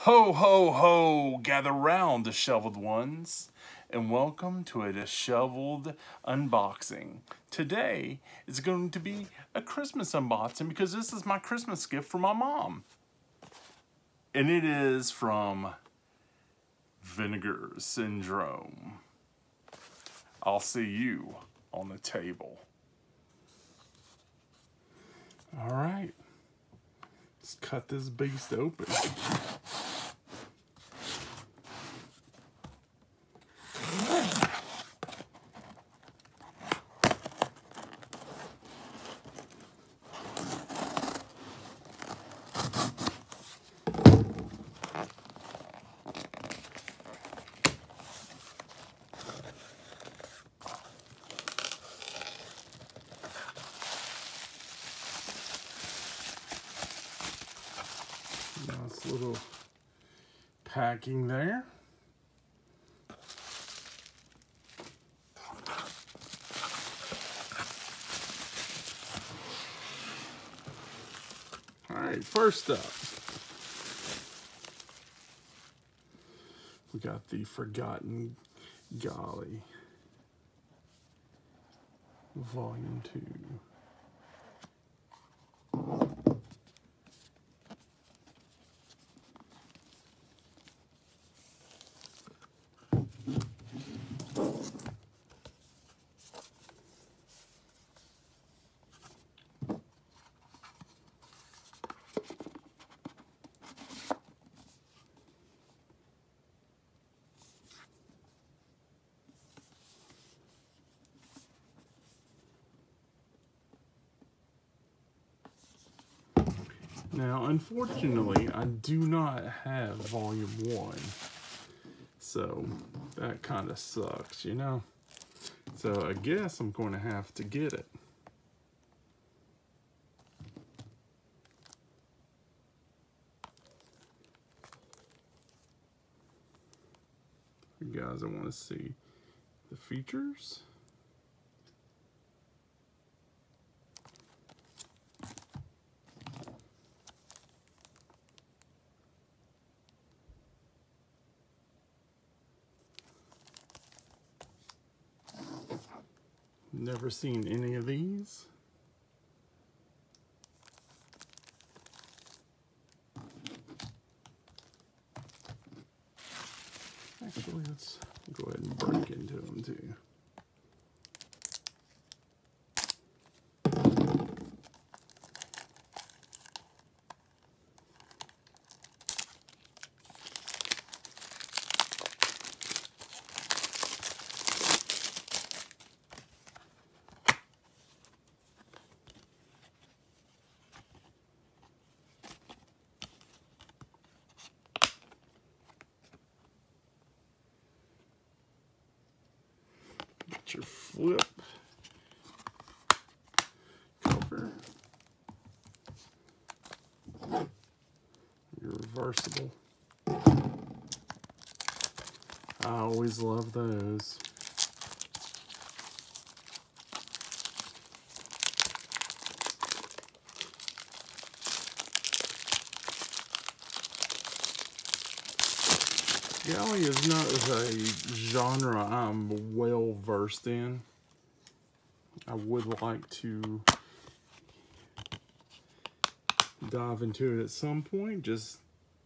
Ho, ho, ho! Gather round, disheveled ones, and welcome to a disheveled unboxing. Today is going to be a Christmas unboxing because this is my Christmas gift for my mom. And it is from Vinegar Syndrome. I'll see you on the table. All right, let's cut this beast open. Nice little packing there. All right, first up, we got the Forgotten Galley, Volume 2. Now, unfortunately, I do not have Volume 1, so that kind of sucks, you know? So I guess I'm going to have to get it. You guys, I want to see the features. Never seen any of these. Actually, let's go ahead and break into them too. Get your flip cover, your reversible. I always love those. Galley is not a genre I'm well versed in. I would like to dive into it at some point, just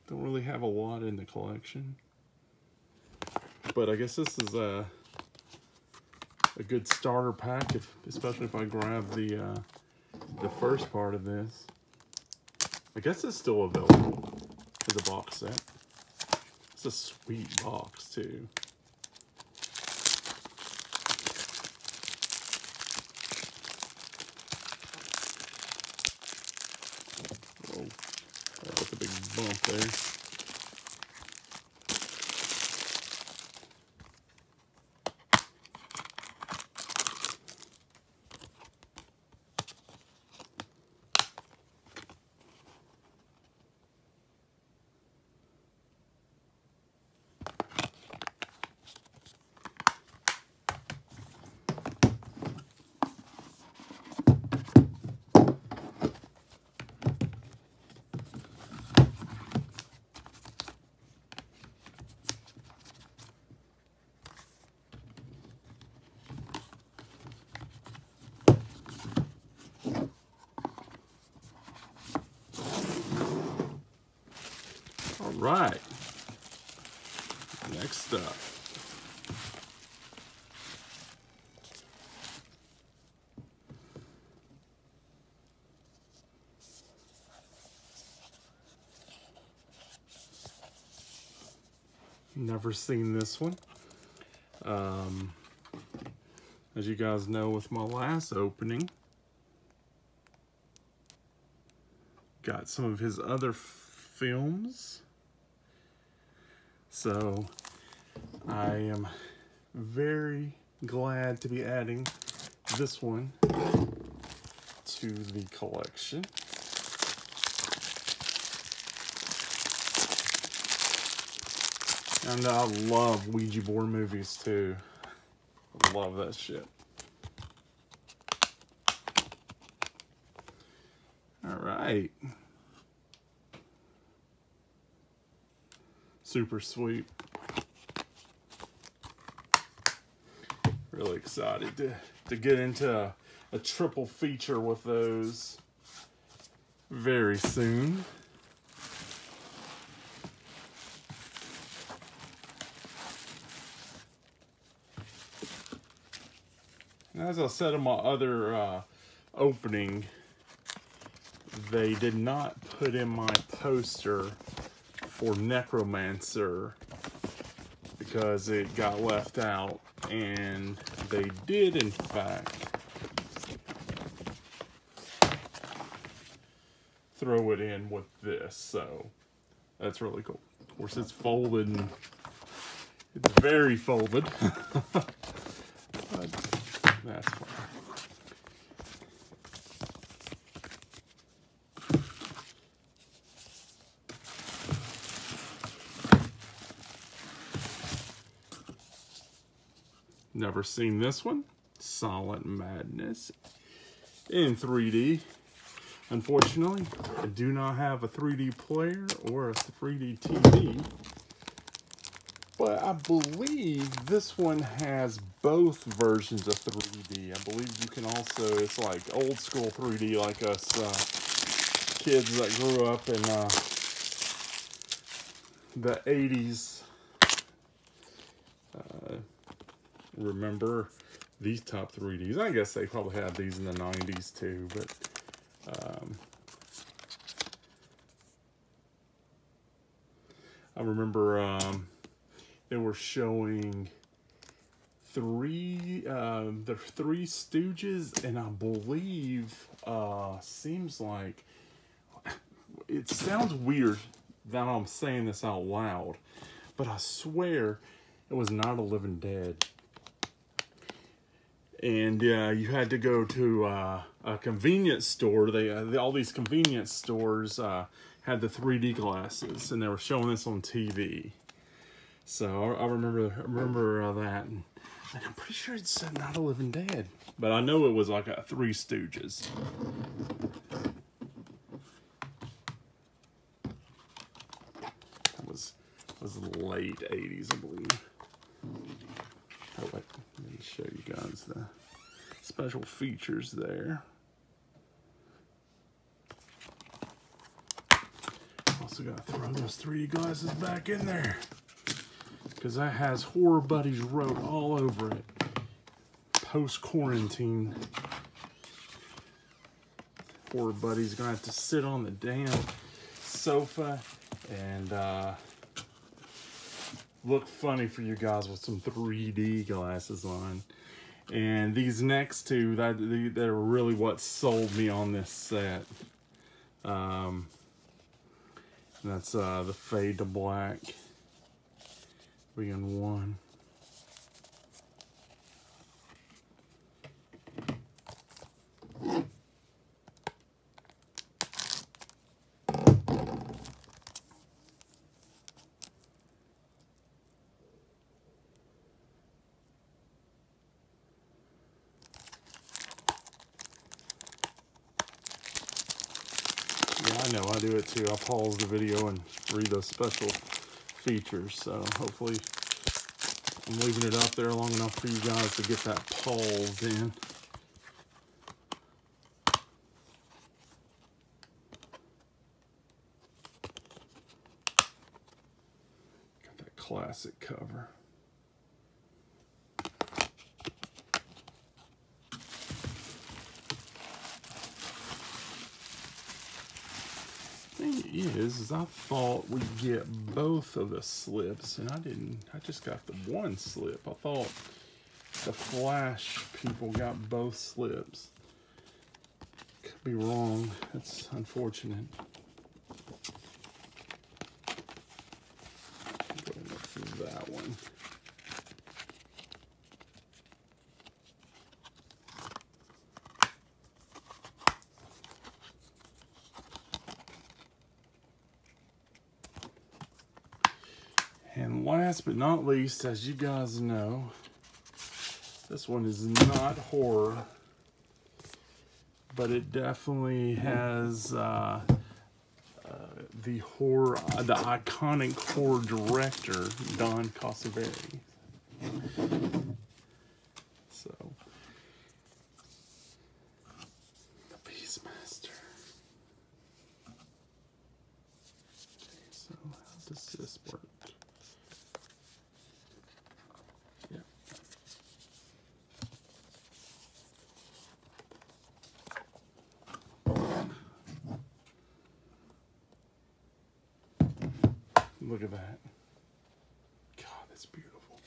don't really have a lot in the collection. But I guess this is a good starter pack, especially if I grab the first part of this. I guess it's still available as a box set. It's a sweet box too. Oh, that was a big bump there. All right. Next up. Never seen this one. As you guys know, with my last opening, got some of his other films. So I am very glad to be adding this one to the collection. And I love Ouija board movies too. I love that shit. All right. Super sweet. Really excited to get into a triple feature with those very soon. As I said in my other opening, they did not put in my poster for Necromancer because it got left out, and they did in fact throw it in with this, so that's really cool. Of course, it's folded, and it's very folded. But that's fine. Never seen this one. Silent Madness in 3D. Unfortunately, I do not have a 3D player or a 3D TV. But I believe this one has both versions of 3D. I believe you can also, it's like old school 3D, like us kids that grew up in the 80s. Remember these top 3Ds. I guess they probably had these in the 90s too, but I remember they were showing the Three Stooges, and I believe seems like, it sounds weird that I'm saying this out loud, but I swear it was Night of the Living Dead. And you had to go to a convenience store. All these convenience stores had the 3D glasses, and they were showing this on TV. So I remember that, and I'm pretty sure it said Night of the Living Dead, but I know it was like a Three Stooges. That was the late 80s, I believe. Oh wait, let me show you guys the special features there. Also gotta throw those 3D glasses back in there, because that has Horror Buddies wrote all over it. Post-quarantine. Horror Buddies gonna have to sit on the damn sofa and look funny for you guys with some 3D glasses on. And these next two, that are really what sold me on this set. That's the Fade to Black being one. I know, I do it too. I pause the video and read those special features, so hopefully I'm leaving it up there long enough for you guys to get that pause in. classic cover. Thing is I thought we'd get both of the slips, and I didn't. I just got the one slip. I thought the Flash people got both slips. Could be wrong. That's unfortunate. Go ahead and look through that one. And last but not least, as you guys know, this one is not horror, but it definitely has the iconic horror director, Don Cassavetes. So, the Beastmaster. Okay, so how does this work? Look at that. God, that's beautiful.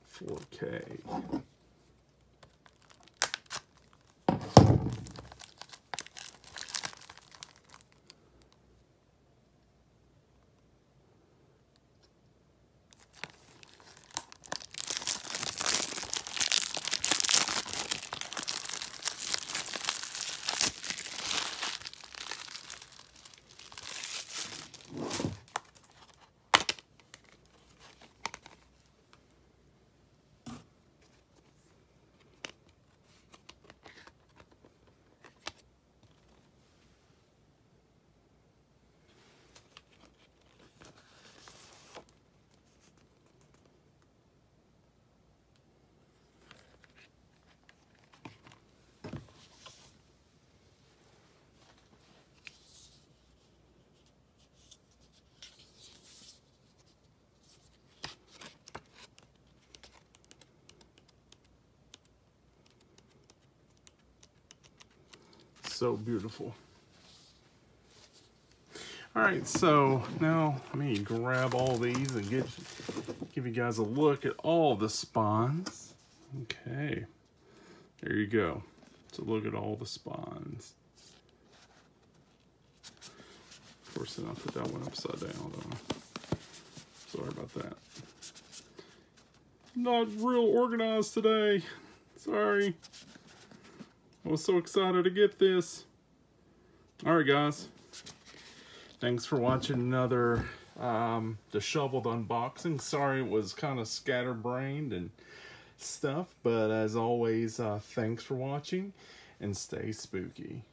$4K. So beautiful. All right, so now let me grab all these and give you guys a look at all the spawns. Okay, there you go. So look at all the spawns. Of course, then I'll put that one upside down, though. Sorry about that. Not real organized today. Sorry. I was so excited to get this. All right, guys. Thanks for watching another disheveled unboxing. Sorry it was kind of scatterbrained and stuff, but as always, thanks for watching and stay spooky.